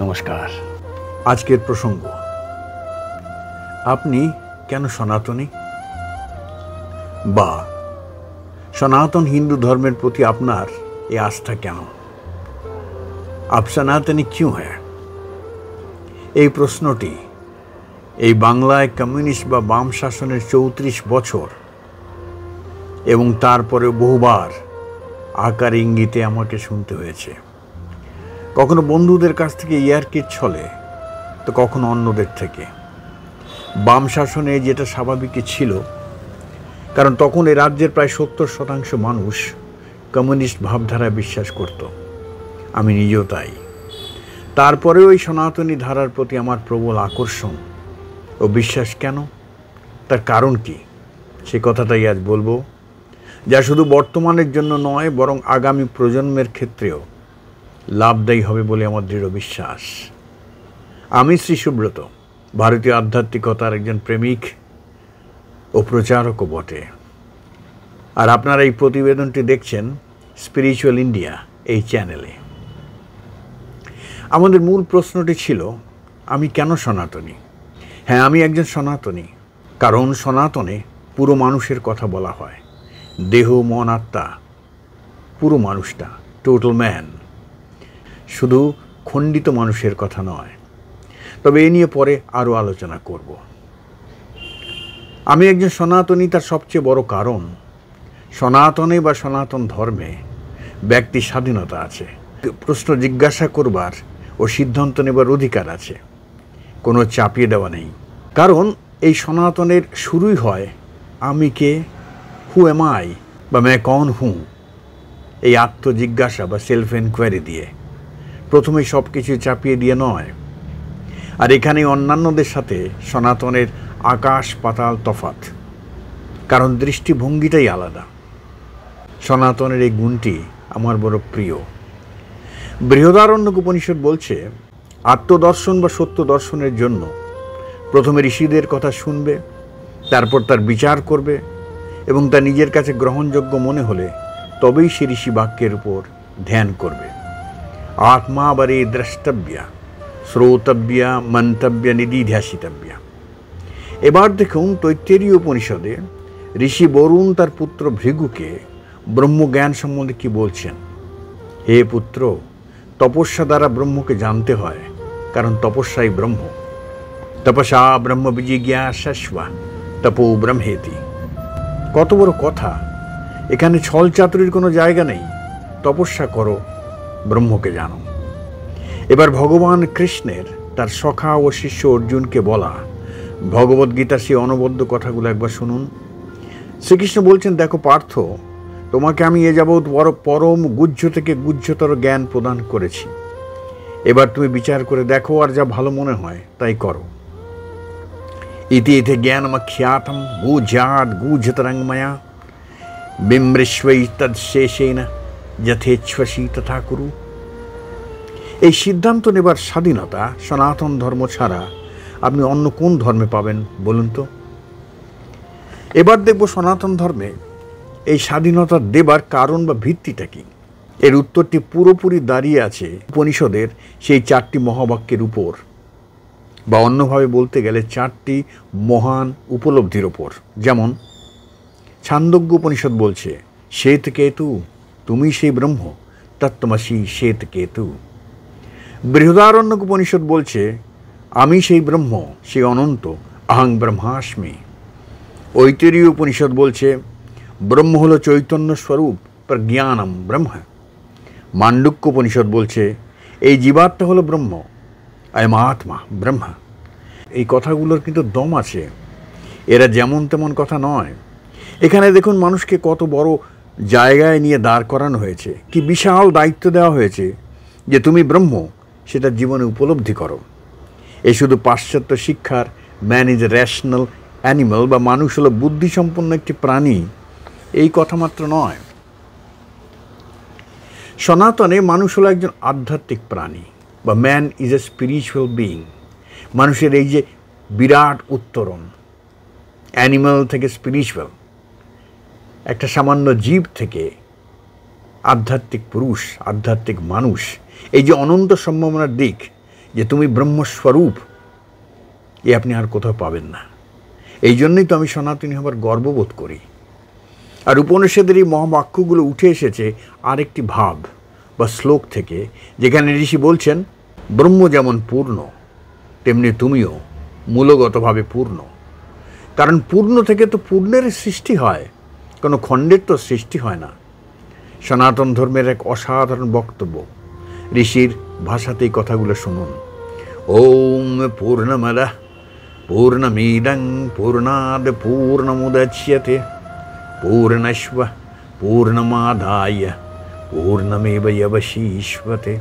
নমস্কার। আজকের প্রসঙ্গ, আপনি কেন সনাতনী, বা সনাতন হিন্দু ধর্মের প্রতি আপনার এই আস্থা কেন? আপ সনাতনী क्यों है? এই প্রশ্নটি এই বাংলায় কমিউনিস্ট বা বাম শাসনের 34 বছর এবং তারপরে বহুবার আকার ইঙ্গিতে আমাকে শুনতে হয়েছে। কখনো বন্ধুদের কাছ থেকে ইয়ার্কির ছলে, তো কখনো অন্যদের থেকে। বাম শাসনে যেটা স্বাভাবিকই ছিল, কারণ তখন এই রাজ্যের প্রায় 70% মানুষ কমিউনিস্ট ভাবধারায় বিশ্বাস করত। আমি নিজেও তাই। তারপরেও এই সনাতনী ধারার প্রতি আমার প্রবল আকর্ষণ ও বিশ্বাস কেন, তার কারণ কি, সে কথাটাই আজ বলবো, যা শুধু বর্তমানের জন্য নয় বরং আগামী প্রজন্মের ক্ষেত্রেও লাভদায়ী হবে বলে আমার দৃঢ় বিশ্বাস। আমি শ্রী সুব্রত, ভারতীয় আধ্যাত্মিকতার একজন প্রেমিক ও প্রচারকও বটে। আর আপনারা এই প্রতিবেদনটি দেখছেন স্পিরিচুয়াল ইন্ডিয়া এই চ্যানেলে। আমাদের মূল প্রশ্নটি ছিল, আমি কেন সনাতনী? হ্যাঁ, আমি একজন সনাতনী, কারণ সনাতনে পুরো মানুষের কথা বলা হয়। দেহ, মন, আত্মা, পুরো মানুষটা, টোটাল ম্যান, শুধু খণ্ডিত মানুষের কথা নয়। তবে এ নিয়ে পরে আরও আলোচনা করব। আমি একজন সনাতনী, তার সবচেয়ে বড় কারণ, সনাতনে বা সনাতন ধর্মে ব্যক্তির স্বাধীনতা আছে, প্রশ্ন জিজ্ঞাসা করবার ও সিদ্ধান্ত নেবার অধিকার আছে, কোনো চাপিয়ে দেওয়া নেই। কারণ এই সনাতনের শুরুই হয় আমি কে, হু এম আই, বা মে কন হু, এই আত্মজিজ্ঞাসা বা সেলফ এনকোয়ারি দিয়ে, প্রথমেই সব কিছু চাপিয়ে দিয়ে নয়। আর এখানে অন্যান্যদের সাথে সনাতনের আকাশ পাতাল তফাৎ, কারণ দৃষ্টিভঙ্গিটাই আলাদা। সনাতনের এই গুণটি আমার বড় প্রিয়। বৃহদারণ্যক উপনিষদ বলছে, আত্মদর্শন বা সত্য দর্শনের জন্য প্রথমে ঋষিদের কথা শুনবে, তারপর তার বিচার করবে, এবং তা নিজের কাছে গ্রহণযোগ্য মনে হলে তবেই সে ঋষি বাক্যের উপর ধ্যান করবে। আত্মা বারে দ্রষ্টব্যা, শ্রোতব্যা, মন্তব্যা, নিদিধ্যাসিতব্যা। এবার দেখুন তৈত্তেরীয় উপনিষদে ঋষি বরুণ তার পুত্র ভৃগুকে ব্রহ্মজ্ঞান সম্বন্ধে কি বলছেন। হে পুত্র, তপস্যা দ্বারা ব্রহ্মকে জানতে হয়, কারণ তপস্যাই ব্রহ্ম। তপসা ব্রহ্ম বিজিজ্ঞা শাশ্বা তপো ব্রহ্মেতি। কত বড় কথা! এখানে ছল চাতুরির কোনো জায়গা নেই। তপস্যা করো, ব্রহ্মকে জানো। এবার ভগবান কৃষ্ণের তার সখা ও শিষ্য অর্জুনকে বলা ভগবদ্গীতার সেই অনবদ্য কথাগুলো একবার শুনুন। শ্রীকৃষ্ণ বলছেন, দেখো পার্থ, তোমাকে আমি এ যাবৎ পরম গুহ্য থেকে গুহ্যতর জ্ঞান প্রদান করেছি। এবার তুমি বিচার করে দেখো, আর যা ভালো মনে হয় তাই করো। ইতি ইতি জ্ঞানমখ্যাতম গুহ্যাৎ গুহ্যতরঙ্গময়া বিমৃষ্বৈ তৎশেষেন যথেচ্ছসি তথা কুরু। এই সিদ্ধান্ত নেবার স্বাধীনতা সনাতন ধর্ম ছাড়া আপনি অন্য কোন ধর্মে পাবেন বলুন তো? এবার দেখব সনাতন ধর্মে এই স্বাধীনতা দেবার কারণ বা ভিত্তিটা কি। এর উত্তরটি পুরোপুরি দাঁড়িয়ে আছে উপনিষদের সেই 4টি মহাবাক্যের উপর, বা অন্যভাবে বলতে গেলে 4টি মহান উপলব্ধির ওপর। যেমন ছান্দোগ্য উপনিষদ বলছে, শ্বেত কেতু, তুমি সেই ব্রহ্ম, তত্ত্বমসি শ্বেত কেতু। বৃহদারণ্যক উপনিষদ বলছে, আমি সেই ব্রহ্ম, সেই অনন্ত, অহং ব্রহ্মাস্মি। ঐতরেয় উপনিষদ বলছে, ব্রহ্ম হলো চৈতন্য স্বরূপ, প্রজ্ঞানম ব্রহ্ম। মান্ডুক্য উপনিষদ বলছে, এই জীবাত্মা হলো ব্রহ্ম, আয়ম আত্মা ব্রহ্ম। এই কথাগুলোর কিন্তু দম আছে, এরা যেমন তেমন কথা নয়। এখানে দেখুন মানুষকে কত বড় জায়গায় নিয়ে দাঁড় করানো হয়েছে, কি বিশাল দায়িত্ব দেওয়া হয়েছে যে তুমি ব্রহ্ম, সেটা জীবনে উপলব্ধি করো। এই শুধু পাশ্চাত্য শিক্ষার man is a rational animal, বা মানুষ হলো বুদ্ধিসম্পন্ন একটি প্রাণী, এই কথা মাত্র নয়। সনাতনে মানুষ হলো একজন আধ্যাত্মিক প্রাণী, বা man is a spiritual being. মানুষের এই যে বিরাট উত্তরণ, অ্যানিমাল থেকে স্পিরিচুয়াল, একটা সামান্য জীব থেকে আধ্যাত্মিক পুরুষ, আধ্যাত্মিক মানুষ, এই যে অনন্ত সম্ভাবনার দিক, যে তুমি ব্রহ্মস্বরূপ, এ আপনি আর কোথাও পাবেন না। এই জন্যই তো আমি সনাতনী হবার গর্ববোধ করি। আর উপনিষদের এই মহাবাক্যগুলো উঠে এসেছে আরেকটি ভাব বা শ্লোক থেকে, যেখানে ঋষি বলছেন ব্রহ্ম যেমন পূর্ণ তেমনি তুমিও মূলগতভাবে পূর্ণ। কারণ পূর্ণ থেকে তো পূর্ণের সৃষ্টি হয়, কোনো খণ্ডের তো সৃষ্টি হয় না। সনাতন ধর্মের এক অসাধারণ বক্তব্য, ঋষির ভাষাতেই কথাগুলো শুনুন। ওম পূর্ণমদঃ পূর্ণমিদং পূর্ণাদ পূর্ণমুদচ্যতে পূর্ণস্ব পূর্ণমাদায় পূর্ণমেবাবশিষ্যতে।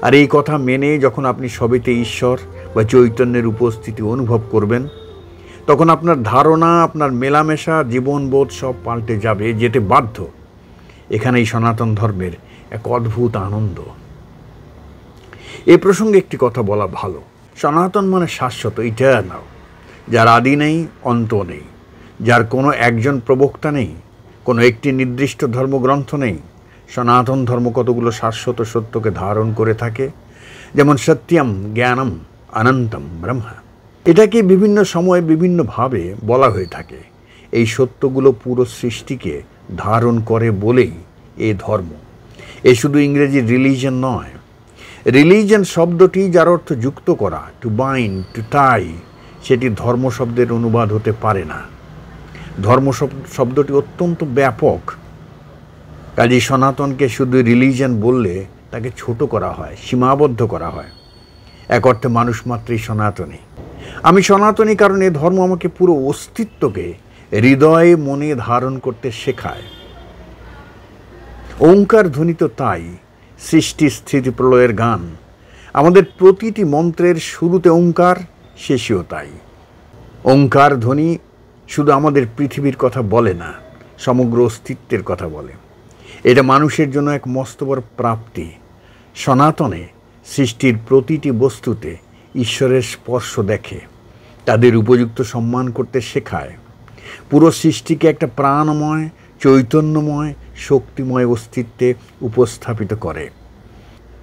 আর এই কথা মেনে যখন আপনি সবেতে ঈশ্বর বা চৈতন্যের উপস্থিতি অনুভব করবেন, তখন আপনার ধারণা, আপনার মেলামেশা, জীবনবোধ সব পাল্টে যাবে, যেতে বাধ্য। এখানেই সনাতন ধর্মের এক অদ্ভুত আনন্দ। এ প্রসঙ্গে একটি কথা বলা ভালো, সনাতন মানে শাশ্বত, ইটারনাল, যার আদি নেই, অন্ত নেই, যার কোনো একজন প্রবক্তা নেই, কোনো একটি নির্দিষ্ট ধর্মগ্রন্থ নেই। সনাতন ধর্ম কতগুলো শাশ্বত সত্যকে ধারণ করে থাকে, যেমন সত্যম, জ্ঞানম, অনন্তম ব্রহ্ম। এটাকে বিভিন্ন সময়ে বিভিন্নভাবে বলা হয়ে থাকে। এই সত্যগুলো পুরো সৃষ্টিকে ধারণ করে বলেই এ ধর্ম। এ শুধু ইংরেজি রিলিজন নয়। রিলিজন শব্দটি যার অর্থ যুক্ত করা, টু বাইন্ড, টু টাই, সেটি ধর্ম শব্দের অনুবাদ হতে পারে না। ধর্ম শব্দটি অত্যন্ত ব্যাপক, কাজেই সনাতনকে শুধু রিলিজন বললে তাকে ছোট করা হয়, সীমাবদ্ধ করা হয়। এক অর্থে মানুষ মাত্রই সনাতনী। আমি সনাতনী কারণ এ ধর্ম আমাকে পুরো অস্তিত্বকে হৃদয়ে মনে ধারণ করতে শেখায়। ওঙ্কার ধ্বনি তো তাই, সৃষ্টি স্থিতি প্রলয়ের গান। আমাদের প্রতিটি মন্ত্রের শুরুতে ওঙ্কার, শেষেও তাই। ওঙ্কার ধ্বনি শুধু আমাদের পৃথিবীর কথা বলে না, সমগ্র অস্তিত্বের কথা বলে। এটা মানুষের জন্য এক মস্ত বড় প্রাপ্তি। সনাতনে সৃষ্টির প্রতিটি বস্তুতে ঈশ্বরের স্পর্শ দেখে, তাদের উপযুক্ত সম্মান করতে শেখায়, পুরো সৃষ্টিকে একটা প্রাণময়, চৈতন্যময়, শক্তিময় অস্তিত্বে উপস্থাপিত করে।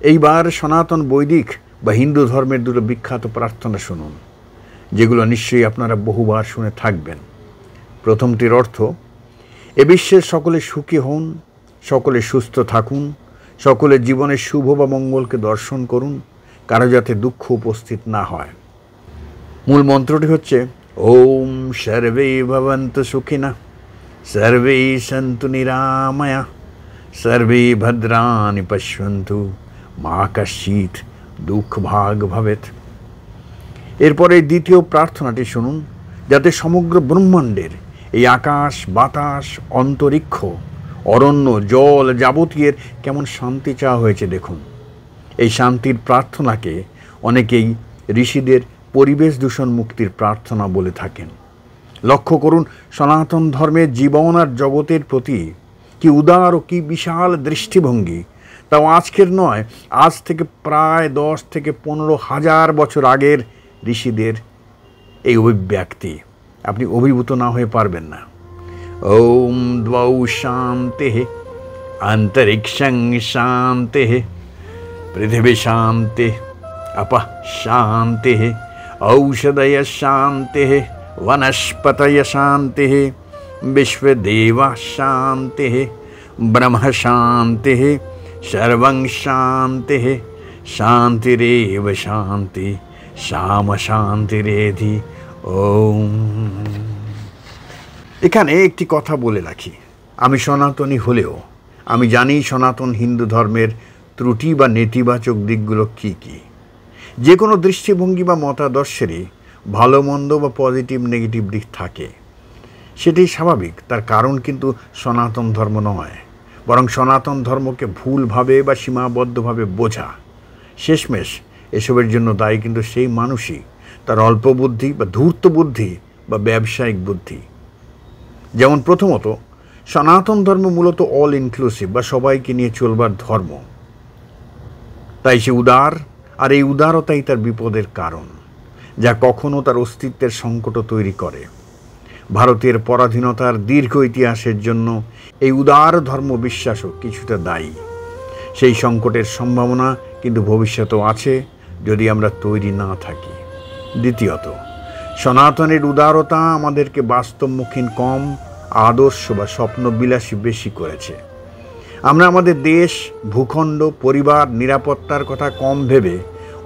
এইবার সনাতন বৈদিক বা হিন্দু ধর্মের দুটো বিখ্যাত প্রার্থনা শুনুন, যেগুলো নিশ্চয়ই আপনারা বহুবার শুনে থাকবেন। প্রথমটির অর্থ, এ বিশ্বের সকলে সুখী হন, সকলে সুস্থ থাকুন, সকলের জীবনের শুভ বা মঙ্গলকে দর্শন করুন, কারো যাতে দুঃখ উপস্থিত না হয়। মূল মন্ত্রটি হচ্ছে ওম সর্বে ভবন্তু সুখিনঃ, সর্বে সন্তু নিরাময়া, সর্বে ভদ্রাণি পশ্যন্তু, মা কশ্চিৎ দুঃখ ভাগ ভবেৎ। এরপরে দ্বিতীয় প্রার্থনাটি শুনুন, যাতে সমগ্র ব্রহ্মাণ্ডের এই আকাশ, বাতাস, অন্তরিক্ষ, অরণ্য, জল যাবতীয়ের কেমন শান্তি চাওয়া হয়েছে দেখুন। এই শান্তির প্রার্থনাকে অনেকেই ঋষিদের পরিবেশ দূষণ মুক্তির প্রার্থনা বলে থাকেন। লক্ষ্য করুন সনাতন ধর্মের জীবন আর জগতের প্রতি কি উদার ও কি বিশাল দৃষ্টিভঙ্গি। তাও আজকের নয়, আজ থেকে প্রায় 10 থেকে 15,000 বছর আগের ঋষিদের এই অভিব্যক্তি। আপনি অভিভূত না হয়ে পারবেন না। ওম দ্বৌ শান্তিঃ, অন্তরিক্ষং শান্তিঃ, পৃথিবী শান্তিঃ, আপঃ শান্তিঃ, ঔষধয় শান্তিঃ, वनस्पतय शान्तिः, विश्वदेवा शान्तिः, ब्रह्म शान्तिः, सर्वं शान्तिः, शान्तिरेव शान्ति, श्याम शान्तिरेधि। ওম। এখানে একটি কথা বলে রাখি, আমি সনাতনী হলেও আমি জানি সনাতন হিন্দু ধর্মের ত্রুটি বা নেতিবাচক দিকগুলো কী কী। যে কোনো দৃষ্টিভঙ্গি বা মতাদর্শেরই ভালো মন্দ বা পজিটিভ নেগেটিভ দিক থাকে, সেটাই স্বাভাবিক। তার কারণ কিন্তু সনাতন ধর্ম নয়, বরং সনাতন ধর্মকে ভুলভাবে বা সীমাবদ্ধভাবে বোঝা। শেষমেশ এসবের জন্য দায়ী কিন্তু সেই মানুষই, তার অল্প বুদ্ধি বা ধূর্ত বুদ্ধি বা ব্যবসায়িক বুদ্ধি। যেমন প্রথমত, সনাতন ধর্ম মূলত অল ইনক্লুসিভ বা সবাইকে নিয়ে চলবার ধর্ম, তাই সে উদার। আর এই উদারতাই তার বিপদের কারণ, যা কখনো তার অস্তিত্বের সংকটও তৈরি করে। ভারতের পরাধীনতার দীর্ঘ ইতিহাসের জন্য এই উদার ধর্ম বিশ্বাসও কিছুটা দায়ী। সেই সংকটের সম্ভাবনা কিন্তু ভবিষ্যতও আছে যদি আমরা তৈরি না থাকি। দ্বিতীয়ত, সনাতনের উদারতা আমাদেরকে বাস্তবমুখী কম, আদর্শ বা স্বপ্নবিলাসী বেশি করেছে। আমরা আমাদের দেশ, ভূখণ্ড, পরিবার, নিরাপত্তার কথা কম ভেবে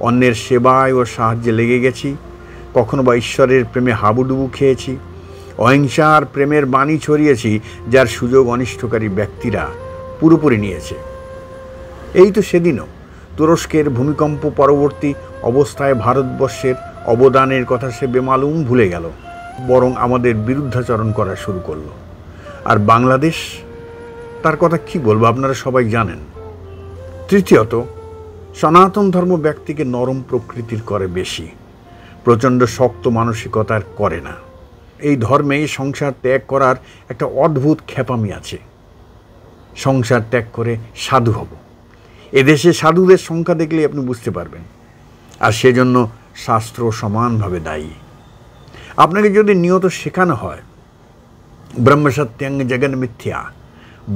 অন্যের সেবায় ও সাহায্যে লেগে গেছি। কখনো বা ঈশ্বরের প্রেমে হাবুডুবু খেয়েছি, অহিংসার প্রেমের বাণী ছড়িয়েছি, যার সুযোগ অনিষ্টকারী ব্যক্তিরা পুরোপুরি নিয়েছে। এই তো সেদিনও তুরস্কের ভূমিকম্প পরবর্তী অবস্থায় ভারতবর্ষের অবদানের কথা সে বেমালুম ভুলে গেল, বরং আমাদের বিরুদ্ধাচরণ করা শুরু করলো। আর বাংলাদেশ, তার কথা কি বলবো, আপনারা সবাই জানেন। তৃতীয়ত, সনাতন ধর্ম ব্যক্তিকে নরম প্রকৃতির করে বেশি, প্রচণ্ড শক্ত মানসিকতার করে না। এই ধর্মে সংসার ত্যাগ করার একটা অদ্ভুত ক্ষেপামি আছে। সংসার ত্যাগ করে সাধু হব, এদেশে সাধুদের সংখ্যা দেখলে আপনি বুঝতে পারবেন। আর সেজন্য শাস্ত্র সমানভাবে দায়ী। আপনাকে যদি নিয়ত শেখানো হয় ব্রহ্মসত্যাং জগন মিথ্যা,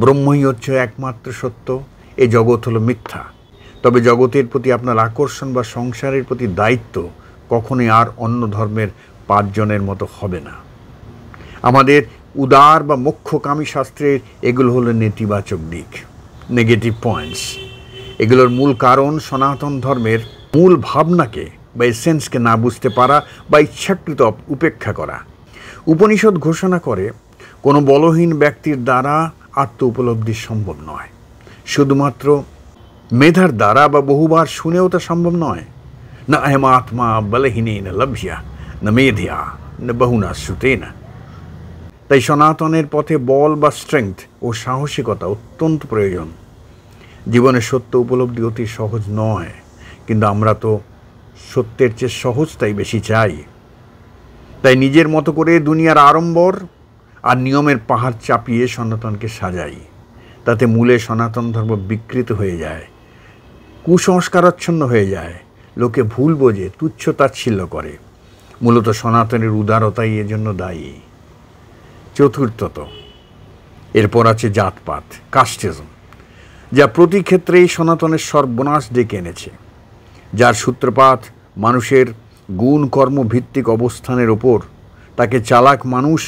ব্রহ্মই হচ্ছে একমাত্র সত্য, এ জগৎ হলো মিথ্যা, তবে জগতের প্রতি আপনার আকর্ষণ বা সংসারের প্রতি দায়িত্ব কখনোই আর অন্য ধর্মের 5 জনের মতো হবে না। আমাদের উদার বা মোক্ষকামী শাস্ত্রের এগুলো হলো নেতিবাচক দিক, নেগেটিভ পয়েন্টস। এগুলোর মূল কারণ সনাতন ধর্মের মূল ভাবনাকে বা এসেন্সকে না বুঝতে পারা বা ইচ্ছাকৃত উপেক্ষা করা। উপনিষদ ঘোষণা করে কোনো বলহীন ব্যক্তির দ্বারা আত্ম উপলব্ধি সম্ভব নয়। শুধুমাত্র মেধার দ্বারা বা বহুবার শুনেও তা সম্ভব নয়। না আহম আত্মা বলহীনে না লভ্যা না মেধিয়া না বহুনা শ্রুতেনা। তাই সনাতনের পথে বল বা স্ট্রেংথ ও সাহসিকতা অত্যন্ত প্রয়োজন। জীবনে সত্য উপলব্ধি অতি সহজ নয়, কিন্তু আমরা তো সত্যের চেয়ে সহজটাই বেশি চাই। তাই নিজের মতো করে দুনিয়ার আড়ম্বর আর নিয়মের পাহাড় চাপিয়ে সনাতনকে সাজাই। তাতে মূলে সনাতন ধর্ম বিকৃত হয়ে যায়, কুসংস্কারাচ্ছন্ন হয়ে যায়, লোকে ভুল বোঝে, তুচ্ছ তাচ্ছিল্য করে। মূলত সনাতনের উদারতাই এজন্য দায়ী। চতুর্থত, এরপর আছে জাতপাত, কাস্টিজম, যা প্রতি ক্ষেত্রেই সনাতনের সর্বনাশ ডেকে এনেছে, যার সূত্রপাত মানুষের গুণ কর্ম ভিত্তিক অবস্থানের ওপর। তাকে চালাক মানুষ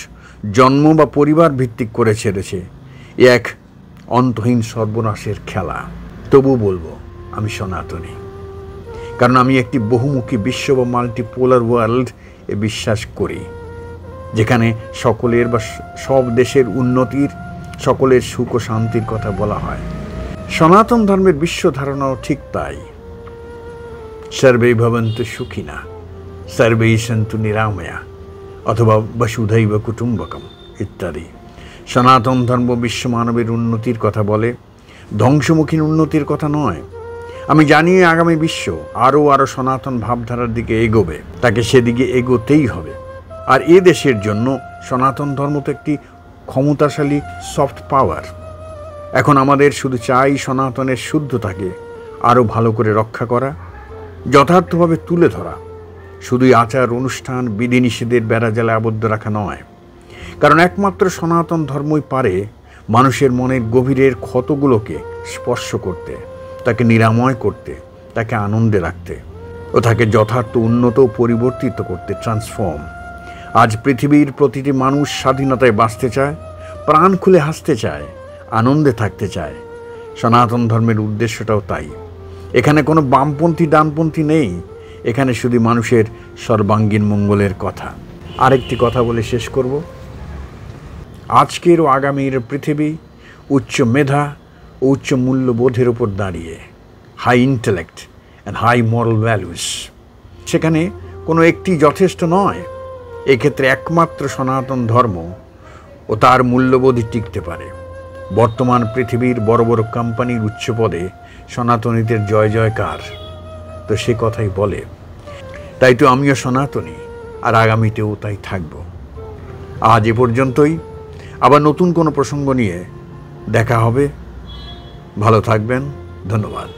জন্ম বা পরিবার ভিত্তিক করে ছেড়েছে। এক অন্তহীন সর্বনাশের খেলা। তবু বলবো আমি সনাতনী, কারণ আমি একটি বহুমুখী বিশ্ব বা মাল্টিপোলার ওয়ার্ল্ড এ বিশ্বাস করি, যেখানে সকলের বা সব দেশের উন্নতির, সকলের সুখ ও শান্তির কথা বলা হয়। সনাতন ধর্মের বিশ্ব ধারণাও ঠিক তাই। সর্বে ভবন্তু সুখিনা, সর্বেই সন্তু নিরাময়া, অথবা বসুধৈব কুটুম্বকম ইত্যাদি। সনাতন ধর্ম বিশ্ব মানবের উন্নতির কথা বলে, ধ্বংসমুখী উন্নতির কথা নয়। আমি জানি আগামী বিশ্ব আরও সনাতন ভাবধারার দিকে এগোবে, তাকে সেদিকে এগোতেই হবে। আর এ দেশের জন্য সনাতন ধর্ম তো একটি ক্ষমতাশালী সফট পাওয়ার। এখন আমাদের শুধু চাই সনাতনের শুদ্ধতাকে আরও ভালো করে রক্ষা করা, যথার্থভাবে তুলে ধরা। শুধুই আচার অনুষ্ঠান, বিধিনিষেধের বেড়াজালে আবদ্ধ রাখা নয়। কারণ একমাত্র সনাতন ধর্মই পারে মানুষের মনের গভীরের ক্ষতগুলোকে স্পর্শ করতে, তাকে নিরাময় করতে, তাকে আনন্দে রাখতে ও তাকে যথার্থ উন্নত ও পরিবর্তিত করতে, ট্রান্সফর্ম। আজ পৃথিবীর প্রতিটি মানুষ স্বাধীনতায় বাঁচতে চায়, প্রাণ খুলে হাসতে চায়, আনন্দে থাকতে চায়। সনাতন ধর্মের উদ্দেশ্যটাও তাই। এখানে কোনো বামপন্থী ডানপন্থী নেই, এখানে শুধু মানুষের সর্বাঙ্গীন মঙ্গলের কথা। আরেকটি কথা বলে শেষ করব। আজকের ও আগামীর পৃথিবী উচ্চ মেধা ও উচ্চ মূল্যবোধের উপর দাঁড়িয়ে, high intellect and high moral values. সেখানে কোনো একটি যথেষ্ট নয়। এক্ষেত্রে একমাত্র সনাতন ধর্ম ও তার মূল্যবোধই টিকতে পারে। বর্তমান পৃথিবীর বড় বড় কোম্পানির উচ্চ পদে সনাতনীদের জয় জয়কার, তো সে কথাই বলে। তাই তো আমিও সনাতনী, আর আগামীতেও তাই থাকব। আজ এ পর্যন্তই। আবার নতুন কোনো প্রসঙ্গ নিয়ে দেখা হবে। ভালো থাকবেন। ধন্যবাদ।